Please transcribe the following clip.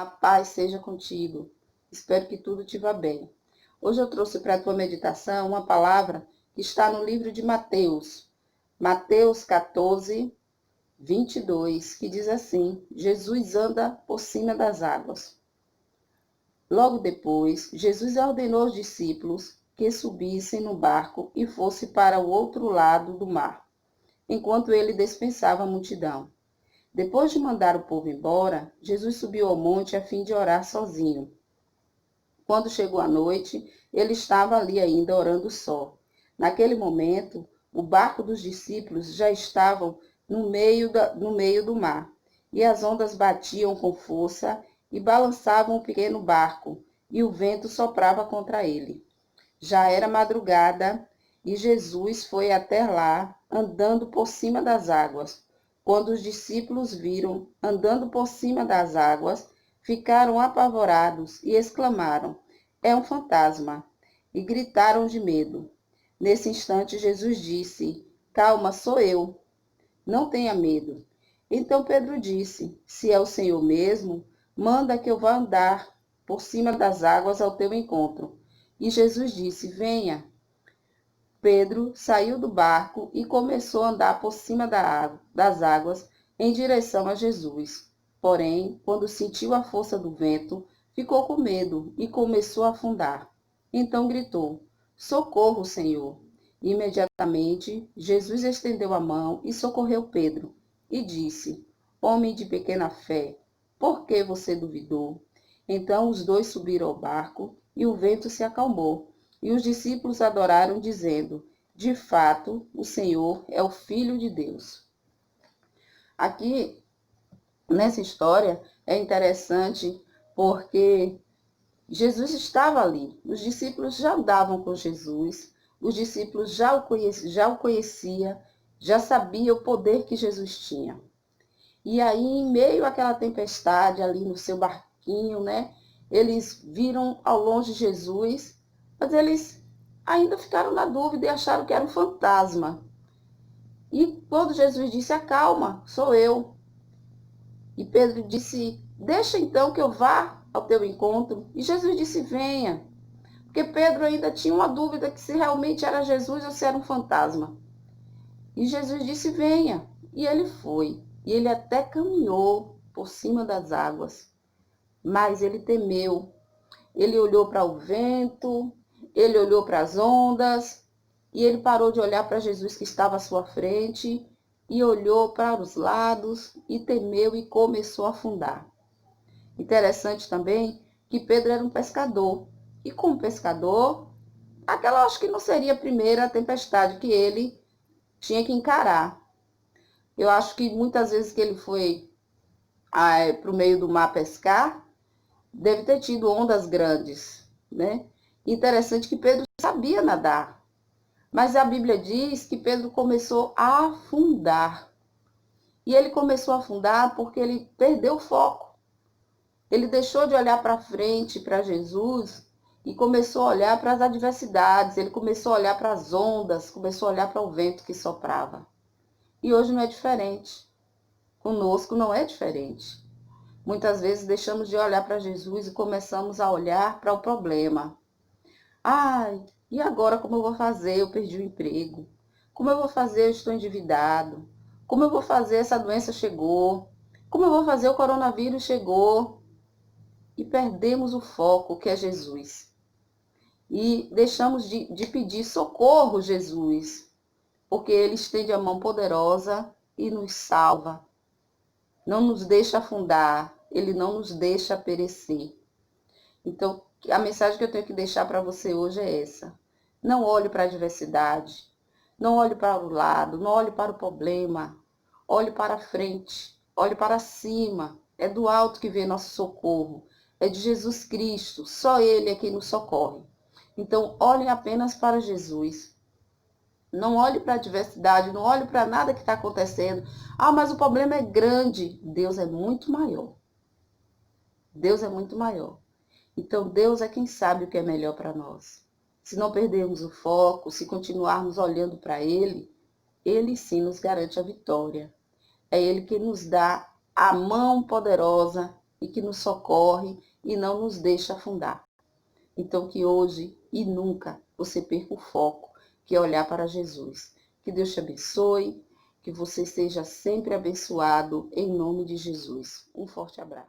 A paz seja contigo. Espero que tudo te vá bem. Hoje eu trouxe para a tua meditação uma palavra que está no livro de Mateus. Mateus 14, 22, que diz assim: Jesus anda por cima das águas. Logo depois, Jesus ordenou aos discípulos que subissem no barco e fossem para o outro lado do mar, enquanto ele dispensava a multidão. Depois de mandar o povo embora, Jesus subiu ao monte a fim de orar sozinho. Quando chegou a noite, ele estava ali ainda orando só. Naquele momento, o barco dos discípulos já estava no meio do mar, e as ondas batiam com força e balançavam o pequeno barco, e o vento soprava contra ele. Já era madrugada, e Jesus foi até lá, andando por cima das águas. Quando os discípulos viram andando por cima das águas, ficaram apavorados e exclamaram: É um fantasma! E gritaram de medo. Nesse instante, Jesus disse: Calma, sou eu. Não tenha medo. Então Pedro disse: Se é o Senhor mesmo, manda que eu vá andar por cima das águas ao teu encontro. E Jesus disse: Venha. Pedro saiu do barco e começou a andar por cima das águas em direção a Jesus. Porém, quando sentiu a força do vento, ficou com medo e começou a afundar. Então gritou: Socorro, Senhor! Imediatamente, Jesus estendeu a mão e socorreu Pedro e disse: Homem de pequena fé, por que você duvidou? Então os dois subiram ao barco e o vento se acalmou. E os discípulos adoraram, dizendo: De fato, o Senhor é o Filho de Deus. Aqui, nessa história, é interessante porque Jesus estava ali. Os discípulos já andavam com Jesus, os discípulos já o conhecia, já sabia o poder que Jesus tinha. E aí, em meio àquela tempestade, ali no seu barquinho, né? Eles viram ao longe Jesus, mas eles ainda ficaram na dúvida e acharam que era um fantasma. E quando Jesus disse: Acalma, sou eu. E Pedro disse: Deixa então que eu vá ao teu encontro. E Jesus disse: Venha. Porque Pedro ainda tinha uma dúvida que se realmente era Jesus ou se era um fantasma. E Jesus disse: Venha. E ele foi. E ele até caminhou por cima das águas. Mas ele temeu. Ele olhou para o vento, ele olhou para as ondas, e ele parou de olhar para Jesus que estava à sua frente, e olhou para os lados, e temeu e começou a afundar. Interessante também que Pedro era um pescador. E como pescador, aquela acho que não seria a primeira tempestade que ele tinha que encarar. Eu acho que muitas vezes que ele foi para o meio do mar pescar, deve ter tido ondas grandes, né? Interessante que Pedro sabia nadar, mas a Bíblia diz que Pedro começou a afundar. E ele começou a afundar porque ele perdeu o foco. Ele deixou de olhar para frente, para Jesus, e começou a olhar para as adversidades, ele começou a olhar para as ondas, começou a olhar para o vento que soprava. E hoje não é diferente. Conosco não é diferente. Muitas vezes deixamos de olhar para Jesus e começamos a olhar para o problema. Ai, e agora como eu vou fazer? Eu perdi o emprego. Como eu vou fazer? Eu estou endividado. Como eu vou fazer? Essa doença chegou. Como eu vou fazer? O coronavírus chegou. E perdemos o foco, que é Jesus. E deixamos de pedir socorro, Jesus, porque Ele estende a mão poderosa e nos salva. Não nos deixa afundar, Ele não nos deixa perecer. Então, a mensagem que eu tenho que deixar para você hoje é essa. Não olhe para a adversidade, não olhe para o lado, não olhe para o problema. Olhe para frente, olhe para cima. É do alto que vem nosso socorro. É de Jesus Cristo, só Ele é quem nos socorre. Então, olhem apenas para Jesus. Não olhe para a adversidade, não olhe para nada que está acontecendo. Ah, mas o problema é grande. Deus é muito maior. Deus é muito maior. Então, Deus é quem sabe o que é melhor para nós. Se não perdermos o foco, se continuarmos olhando para Ele, Ele sim nos garante a vitória. É Ele que nos dá a mão poderosa e que nos socorre e não nos deixa afundar. Então que hoje e nunca você perca o foco, que é olhar para Jesus. Que Deus te abençoe, que você seja sempre abençoado em nome de Jesus. Um forte abraço.